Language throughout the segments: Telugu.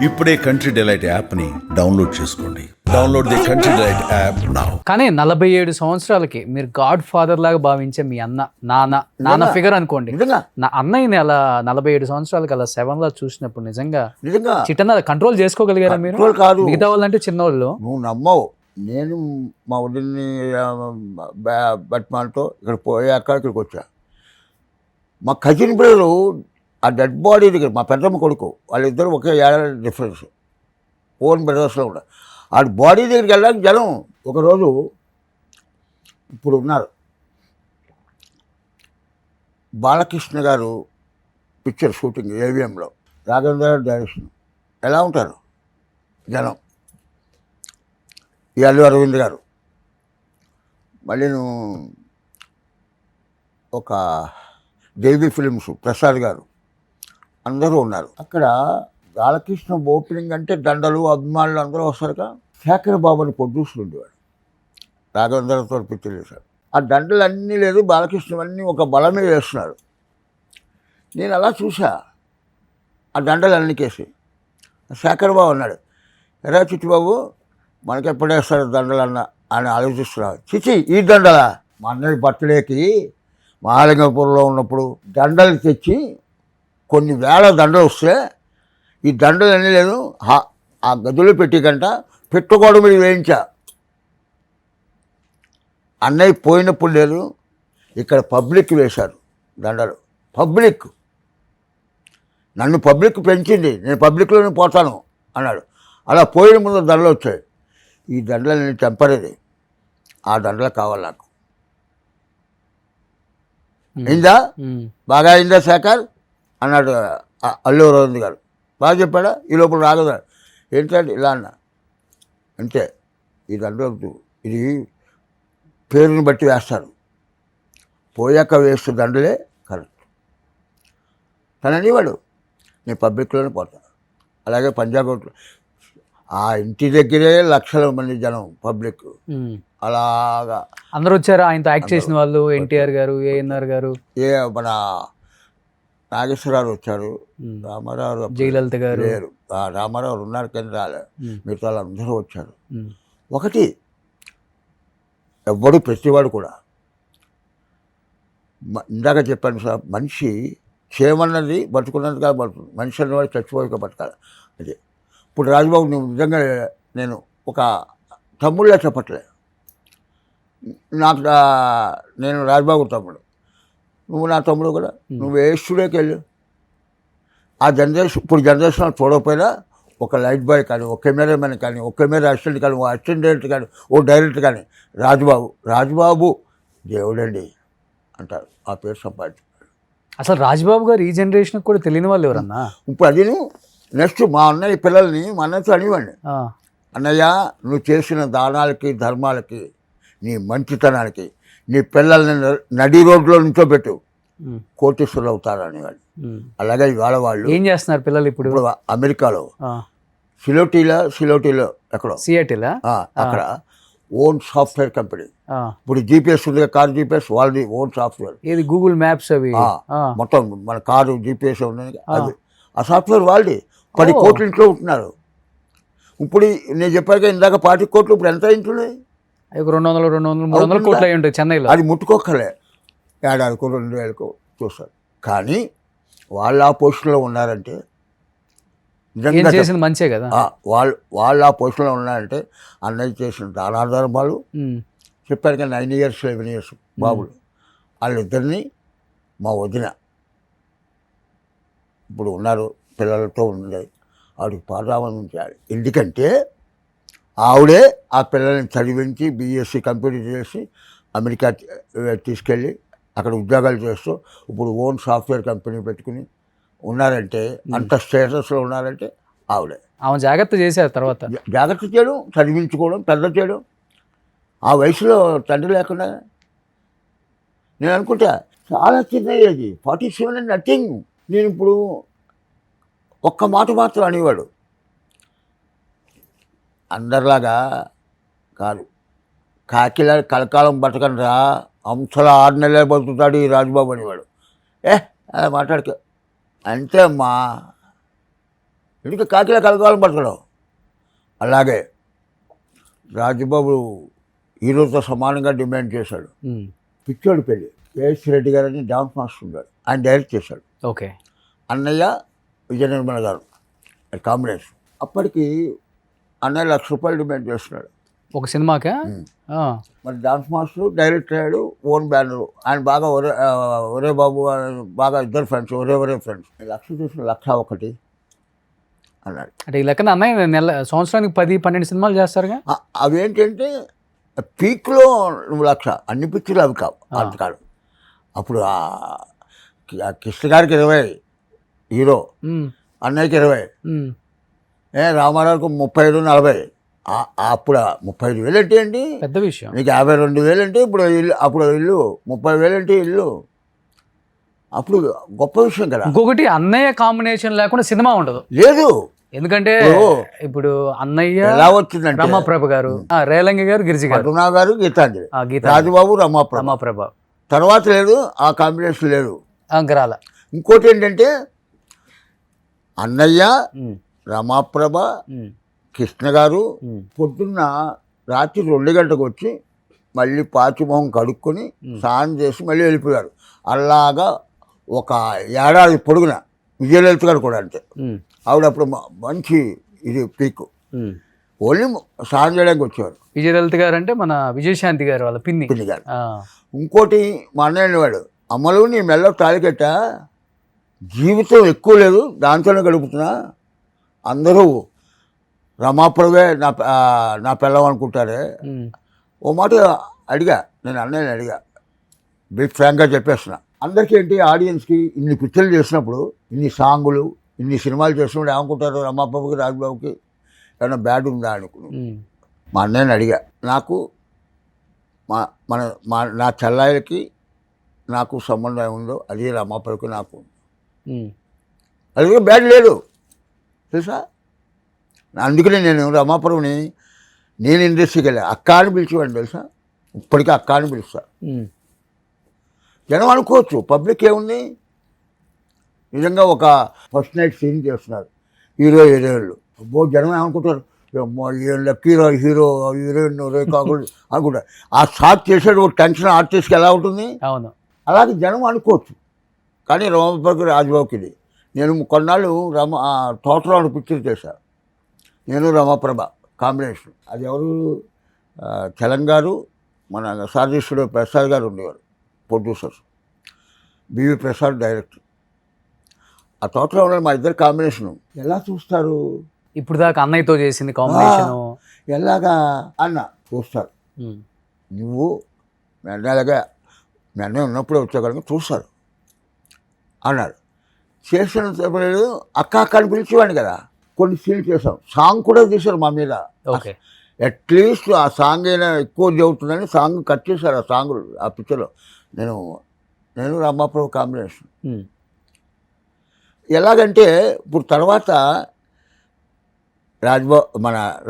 ఇప్పుడే కంట్రీ డిలైట్ యాప్ని డౌన్లోడ్ చేసుకోండి. Download the country delight app now. కానీ 47 సంవత్సరాలకి మీరు గాడ్ ఫాదర్ లాగా భావించే మీ నాన్న ఫిగర్ అనుకోండి. నిజంగా నా అన్నయ్యని అలా 47 సంవత్సరాలకి అలా 7 లా చూసినప్పుడు నిజంగా నిజంగా చిట్టన్న కంట్రోల్ చేసుకోగలిగారా మీరు? కంట్రోల్ కాదు. మిగతా వాళ్ళంటే చిన్నవాళ్ళు. నువ్వు నమ్మవు. నేను మా వదిలిని బట్మాలతో ఇక్కడ పోయాక ఇక్కడికి వచ్చా. మా కజిన్ బ్రదరు ఆ డెడ్ బాడీ దగ్గర మా పెద్దమ్మ కొడుకు వాళ్ళిద్దరు ఒకే ఏడాది డిఫరెన్స్, ఓన్ బ్రదర్స్లో కూడా. ఆ బాడీ దగ్గరికి వెళ్ళడానికి జనం. ఒకరోజు ఇప్పుడు ఉన్నారు బాలకృష్ణ గారు పిక్చర్ షూటింగ్ ఏవిఎంలో, రాఘవేంద్ర డైరెక్షన్. ఎలా ఉంటారు జనం. ఈ అల్లు అరవింద్ గారు, మళ్ళీ ఒక దేవి ఫిలిమ్స్ ప్రసాద్ గారు, అందరూ ఉన్నారు అక్కడ. బాలకృష్ణ ఓపెనింగ్ అంటే దండలు అభిమానులు అందరూ వస్తారుగా. శేఖర్ బాబు అని ప్రొడ్యూసర్ ఉండేవాడు, రాఘవేంద్రతో పిక్చర్ చేశాడు. ఆ దండలు అన్నీ లేదు, బాలకృష్ణ అన్నీ ఒక బలమే వేస్తున్నారు. నేను అలా చూసా ఆ దండలు అన్ని కేసి. శేఖర్ బాబు అన్నాడు, ఎరా చిట్టిబాబు మనకి ఎప్పుడు వేస్తారు దండలు అని ఆలోచిస్తున్నాడు. చిచి ఈ దండలా? మా అన్నయ్య బర్త్డేకి మహాలింగపురంలో ఉన్నప్పుడు దండలు తెచ్చి కొన్ని వేల దండలు వస్తే ఈ దండలు అన్నీ లేదు, ఆ గదిలో పెట్టి గంట పెట్టుకోవడం మీద వేయించా. అన్నయ్య పోయినప్పుడు లేదు, ఇక్కడ పబ్లిక్ వేశారు దండలు. పబ్లిక్ నన్ను పబ్లిక్ పెంచింది, నేను పబ్లిక్లోనే పోతాను అన్నాడు. అలా పోయిన ముందు దండలు వచ్చాయి. ఈ దండలు నేను టెంపరీ, ఆ దండలు కావాలి నాకు. అయిందా? బాగా అయిందా శేఖర్ అన్నాడు అల్లు అరవింద్ గారు. బాగా చెప్పాడా? ఈ లోపల రాగదా ఏంటంటే ఇలా అన్నా. అంతే, ఈ దండలు ఇది పేరుని బట్టి వేస్తారు, పోయాక వేస్తే దండలే కరెక్ట్. తననివాడు నేను పబ్లిక్లోనే పోతాను. అలాగే పంజాబ్ ఆ ఇంటి దగ్గరే లక్షల మంది జనం పబ్లిక్. అలాగా అందరూ వచ్చారు ఆయనతో యాక్ట్ చేసిన వాళ్ళు. ఎన్టీఆర్ గారు, ఏఎన్ఆర్ గారు, మన నాగేశ్వరరావు వచ్చారు, రామారావు, జయలలిత గారు లేరు. రామారావు ఉన్నారు కానీ రాలే, మిగతా వాళ్ళందరూ వచ్చారు. ఒకటి ఎవ్వడు ప్రతివాడు కూడా ఇందాక చెప్పాను సార్, మనిషి చేయమన్నది బతుకున్నట్టుగా బతుకు, మనిషి అన్నవాడు చచ్చిపోయాక బతకాలి. అదే ఇప్పుడు రాజుబాబు నువ్వు నిజంగా నేను ఒక తమ్ముళ్ళే చెప్పట్లే. నాకు నేను రాజుబాబు తమ్ముడు, నువ్వు నా తమ్ముడు కూడా. నువ్వు ఏ స్టూడియోకి వెళ్ళు, ఆ జనరేషన్ ఇప్పుడు జనరేషన్ చూడకపోయినా ఒక లైట్ బాయ్ కానీ, ఒక కెమెరామెన్ కానీ, ఒక కెమెరా అసిస్టెంట్ కానీ, ఒక అసిస్టెంట్ డైరెక్టర్ కానీ, ఓ డైరెక్టర్ కానీ, రాజుబాబు దేవుడండి అంటారు. ఆ పేరు సంపాదించారు. అసలు రాజుబాబు గారు ఈ జనరేషన్ కూడా తెలియని వాళ్ళు ఎవరన్నా? ఇప్పుడు అది నెక్స్ట్ మా అన్నయ్య పిల్లల్ని మా అన్నయ్యతో అనివ్వండి, అన్నయ్య నువ్వు చేసిన దానాలకి ధర్మాలకి, నీ మంచితనానికి నీ పిల్లల్ని నడి రోడ్లో నుంచోబెట్టు, కోటీశ్వరులు అవుతారు అనేవాళ్ళు. అలాగే ఇవాళ వాళ్ళు ఏం చేస్తున్నారు పిల్లలు? ఇప్పుడు అమెరికాలో సిలోటీలో ఎక్కడో సియాటిలా అక్కడ ఓన్ సాఫ్ట్వేర్ కంపెనీ. ఇప్పుడు జీపీఎస్ ఉంది, కారు జీపీఎస్ వాళ్ళది ఓన్ సాఫ్ట్వేర్. ఏది గూగుల్ మ్యాప్స్ అవి మొత్తం మన కారు జీపీఎస్ ఉన్నాయి, అది ఆ సాఫ్ట్వేర్ వాళ్ళది. 10 కోట్ల ఇంట్లో ఉంటున్నారు. ఇప్పుడు నేను చెప్పాక ఇందాక 40 కోట్లు, ఇప్పుడు ఎంత ఇంటున్నాయి? 200-300 కోట్లు అయి ఉంటాయి చెన్నైలో. అది ముట్టుకోకలే, ఏడాదికో 2000కో చూస్తారు. కానీ వాళ్ళు ఆ పొజిషన్లో ఉన్నారంటే చేసింది మంచే కదా. వాళ్ళు ఆ పొజిషన్లో ఉన్నారంటే అన్నయ్య చేసిన దానాధర్మాలు చెప్పారు కదా. 9 years 11 years బాబులు వాళ్ళిద్దరిని మా వదిన ఇప్పుడు ఉన్నారు, పిల్లలతో ఉంది, ఆవిడకి పాదావంచాలి. ఎందుకంటే ఆవిడే ఆ పిల్లల్ని చదివించి బీఎస్సీ కంప్యూటర్ చేసి అమెరికా తీసుకెళ్ళి అక్కడ ఉద్యోగాలు చేస్తూ ఇప్పుడు ఓన్ సాఫ్ట్వేర్ కంపెనీ పెట్టుకుని ఉన్నారంటే, అంత స్టేటస్లో ఉన్నారంటే ఆవిడే. ఆమె జాగ్రత్త చేశారు. తర్వాత జాగ్రత్త చేయడం, చదివించుకోవడం, పెద్ద చేయడం. ఆ వయసులో తండ్రి లేకుండా నేను అనుకుంటా చాలా చిన్న ఏజ్, 47 అండ్ నథింగ్. నేను ఇప్పుడు ఒక్క మాట మాత్రం అనేవాడు, అందరిలాగా కాదు, కాకిలా కలకాలం బతకండ్రా, అంశాల 6 నెలలే బతుకుతాడు ఈ రాజుబాబు అనేవాడు. అలా మాట్లాడుకో అంతే అమ్మా. ఎందుకు కాకిలా కలకాలం బతకడం. అలాగే రాజబాబు హీరోతో సమానంగా డిమాండ్ చేశాడు. పిచ్చోడి పెళ్ళి కేఎస్ రెడ్డి గారని డాన్స్ మాస్టర్ ఉన్నాడు, ఆయన డైరెక్ట్ చేశాడు. ఓకే. అన్నయ్య విజయ నిర్మల గారు కాంబినేషన్. అప్పటికి అన్నయ్య ₹1,00,000 డిమాండ్ చేస్తున్నాడు ఒక సినిమాకా? మరి డాన్స్ మాస్టర్ డైరెక్ట్ అయ్యాడు, ఓన్ బ్యానర్. ఆయన బాగా ఒరే బాబు బాగా ఇద్దరు ఫ్రెండ్స్, ఒరే ఫ్రెండ్స్. 1,00,000 చేసిన 1,01 అన్నాడు. అంటే ఈ లెక్కన అన్నయ్య సంవత్సరానికి 10-12 సినిమాలు చేస్తారుగా. అవేంటంటే పీక్లో నువ్వు 1,00,000, అన్ని పిక్చర్లు అవి కావు అంతకాదు. అప్పుడు కృష్ణ గారికి 20 హీరో, అన్నయ్యకి 20, రామారావుకి 35-40. అప్పుడు 35,000 అంటే ఏంటి పెద్ద విషయం. నీకు 52,000 అంటే ఇప్పుడు ఇల్లు, అప్పుడు ఇల్లు 30,000 అంటే ఇల్లు, అప్పుడు గొప్ప విషయం కదా. ఇంకొకటి అన్నయ్య కాంబినేషన్ లేకుండా సినిమా ఉండదు. లేదు, ఎందుకంటే ఇప్పుడు అన్నయ్య ఎలా వచ్చిందంటే రమాప్రభ గారు, రేలంగి గారు, గిరిజి గారు, కరుణా గారు, గీతాంజలి, రాజుబాబు, రమాప్రభ. తర్వాత లేదు, ఆ కాంబినేషన్ లేదు. అంకరాల. ఇంకోటి ఏంటంటే అన్నయ్య, రమాప్రభ, కృష్ణ గారు పొద్దున్న రాత్రి 2 గంటలకు వచ్చి మళ్ళీ పాచిమొహం కడుక్కొని స్నానం చేసి మళ్ళీ వెళ్ళిపోయారు. అలాగా ఒక ఏడాది పొడుగున. విజయలలిత గారు కూడా అంతే. ఆవిడ అప్పుడు మంచి ఇది పీక్, ఓన్లీ స్నానం చేయడానికి వచ్చేవారు. విజయలలిత గారు అంటే మన విజయశాంతి గారు వాళ్ళ పిన్ని గారు. ఇంకోటి మా అన్నయ్య వాడు, అమ్మలు నీ మెల్ల తాళికట్ట, జీవితం ఎక్కువ లేదు దాంతోనే గడుపుతున్నా, అందరూ రమాప్రభే నా పిల్లం అనుకుంటారే. ఓ మాట అడిగా, నేను అన్నయ్యని అడిగా, బిగ్ ఫ్రాంక్గా చెప్పేస్తున్నా. అందరికీ ఏంటి, ఆడియన్స్కి ఇన్ని పిక్చర్లు చేసినప్పుడు, ఇన్ని సాంగులు, ఇన్ని సినిమాలు చేసినప్పుడు ఏమనుకుంటారు, రమాప్రభుకి, రాజబాబుకి ఏమైనా బ్యాడ్ ఉందా అనుకుని. మా అన్నయ్యని అడిగా, నాకు నా చెల్లాయిలకి నాకు సంబంధం ఉందో అది రమాప్రభుకి నాకు అది బ్యాడ్ లేదు తెలుసా. అందుకనే నేను రమాప్రభుని నేను ఇండస్ట్రీకి వెళ్ళా, అక్క అని పిలిచేవాడిని తెలుసా. ఇప్పటికీ అక్క అని పిలుస్తా. జనం అనుకోవచ్చు పబ్లిక్ ఏముంది, నిజంగా ఒక ఫస్ట్ నైట్ సీన్ చేస్తున్నారు హీరోయిన్లు, జనం ఏమనుకుంటారు, లక్కీరో హీరో హీరోయిన్ రే కాకుండా అనుకుంటారు. ఆ షాట్ చేసేది ఒక టెన్షన్ ఆర్టిస్ట్కి ఎలా ఉంటుంది, అవును అలాగే జనం అనుకోవచ్చు. కానీ రమాప్రభుకి, రాజబాబుకి ఇది. నేను కొన్నాళ్ళు తోటలో పిక్చర్ చేశాను, నేను రమాప్రభ కాంబినేషన్. అది ఎవరు, తెలంగారు, మన సాదృష్యుడు ప్రసాద్ గారు ఉండేవారు ప్రొడ్యూసర్స్, బివి ప్రసాద్ డైరెక్టర్. ఆ తోటలో ఉన్న మా ఇద్దరు కాంబినేషను ఎలా చూస్తారు, ఇప్పుడు దాకా అన్నయ్యతో చేసింది కాంబినేషన్ ఎలాగా అన్న చూస్తారు. నువ్వు మీ అన్నయ్య ఉన్నప్పుడే వచ్చా కనుక చూస్తారు అన్నారు. చేసిన చెప్పలేదు, అక్క అని పిలిచేవాడిని కదా. కొన్ని సీన్లు చేసాం, సాంగ్ కూడా తీశారు మా మీద. ఓకే, అట్లీస్ట్ ఆ సాంగ్ అయినా ఎక్కువ చెబుతుందని సాంగ్ కట్ చేశారు. ఆ సాంగ్ ఆ పిక్చర్లో నేను రమాప్రభు కాంబినేషన్. ఎలాగంటే ఇప్పుడు తర్వాత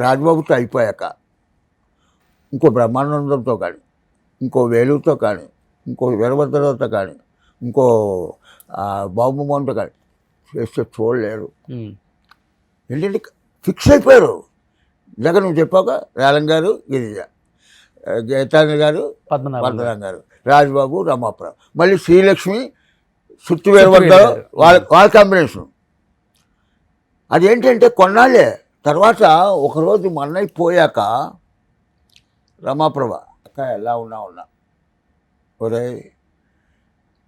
రాజ్బాబుతో అయిపోయాక ఇంకో బ్రహ్మానందంతో కానీ, ఇంకో వేలుతో కానీ, ఇంకో వీరభద్రతో కానీ, ఇంకో బాబుమోహన్తో కానీ చేస్తే చూడలేరు. ఏంటంటే ఫిక్స్ అయిపోయారు. ఇందాక నువ్వు చెప్పాక రేలం గారు, గిరిజ, గీతాంజలి గారు, పద్మనాభం గారు, రాజబాబు, రమాప్రభ, మళ్ళీ శ్రీలక్ష్మి, సుత్తి వీరభద్ర, వాళ్ళ కాంబినేషన్. అదేంటంటే కొన్నాళ్ళే. తర్వాత ఒకరోజు మా అన్నయ్య పోయాక రమాప్రభ, అక్క ఎలా ఉన్నా ఒరే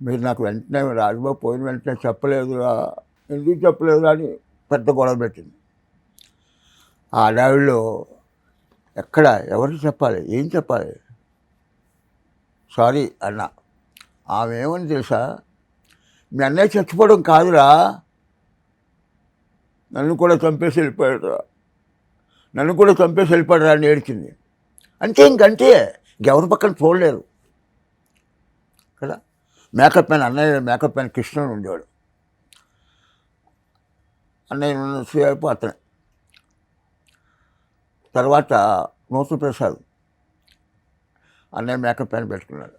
మీరు నాకు వెంటనే రాజబాబు పోయిన వెంటనే చెప్పలేదురా, ఎందుకు చెప్పలేదురా అని పెద్ద గొడవ పెట్టింది. ఆ అడవిలో ఎక్కడ ఎవరికి చెప్పాలి, ఏం చెప్పాలి, సారీ అన్న. ఆమె ఏమని తెలుసా, మీ అన్నయ్య చచ్చిపోవడం కాదురా, నన్ను కూడా చంపేసి వెళ్ళిపోయాడురా అని ఏడ్చింది. అంతే, ఇంకంతే, ఇంకెవరి పక్కన చూడలేరు కదా. మేకప్ మ్యాన్, అన్నయ్య మేకప్ మ్యాన్ కృష్ణుడు ఉండేవాడు. అన్నయ్య సేపు అతనే. తర్వాత నూతన ప్రసాద్ అన్నయ్య మేకప్ మ్యాన్ పెట్టుకున్నాడు.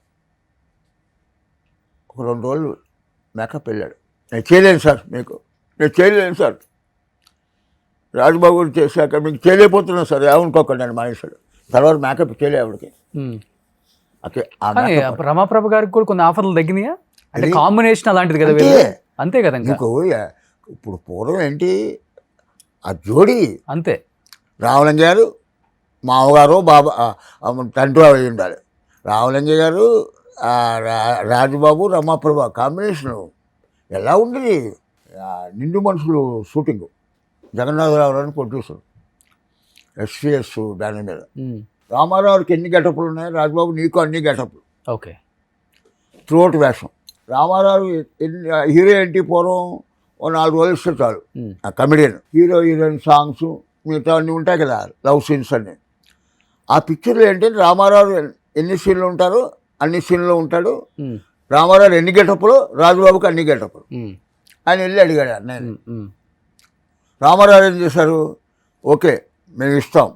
ఒక 2 రోజులు మేకప్ వెళ్ళాడు. నేను చేయలేను సార్, రాజుబాబు గారు చేశాక మీకు చేయలేకపోతున్నా సరే ఏమనుకోకండి అని మానేశాడు. తర్వాత మేకప్ చేయలే ఆవిడకి. ఓకే, ఆ కానీ makeup రమాప్రభ గారికి కూడా కొన్ని ఆఫర్లు తగ్గినాయా అంటే ఇది- కాంబినేషన్ అలాంటిది కదా అంతే. వీళ్ళది. అంతే కదా ఇంకా మీకు ఇప్పుడు పూర్వం ఏంటి ఆ జోడి అంతే. రామలింగ గారు మామగారు బాబా తండ్రి అయి ఉండాలి. రామలింగ గారు రాజుబాబు రమాప్రభ కాంబినేషను ఎలా ఉండేది. నిండు మనుషులు షూటింగ్ జగన్నాథరావు అని ప్రొడ్యూసర్ ఎస్విఎస్ దాని మీద. రామారావుకి ఎన్ని గెటప్లు ఉన్నాయి, రాజుబాబు నీకు అన్ని గెటప్లు. ఓకే. త్రోట్ వేషం. రామారావు హీరో ఏంటి పూర్వం ఓ 4 రోజులు ఇస్తే చాలు ఆ కమెడియన్. హీరో హీరోయిన్ సాంగ్స్ మిగతా అన్నీ ఉంటాయి కదా, లవ్ సీన్స్ అన్నీ. ఆ పిక్చర్లో ఏంటంటే రామారావు ఎన్ని సీన్లు ఉంటారో అన్ని సీన్లో ఉంటాడు. రామారావు ఎన్ని గెటప్లు, రాజుబాబుకి అన్ని గెటప్లు. ఆయన వెళ్ళి అడిగాడు నేను. రామారావు ఏం చేశారు, ఓకే మేము ఇస్తాం,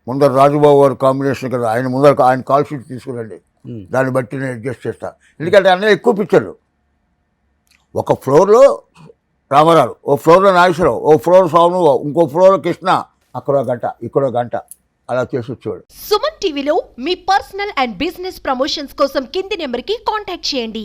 ముందర రాజుబాబు గారు కాంబినేషన్ కదా, ఆయన ముందర ఆయన కాల్ షీట్ తీసుకురండి, దాన్ని బట్టి నేను అడ్జస్ట్ చేస్తా. ఎందుకంటే అన్నీ ఎక్కువ పిక్చర్లు. ఒక ఫ్లోర్లో రామారావు, ఓ ఫ్లోర్లో నాగేశ్వరరావు, ఓ ఫ్లోర్ సోము, ఇంకో ఫ్లోర్లో కృష్ణ, అక్కడో గంట ఇక్కడో గంట అలా చేసి వచ్చేవాడు. సుమన్ టీవీలో మీ పర్సనల్ అండ్ బిజినెస్ ప్రమోషన్స్ కోసం కింది నెంబర్కి కాంటాక్ట్ చేయండి.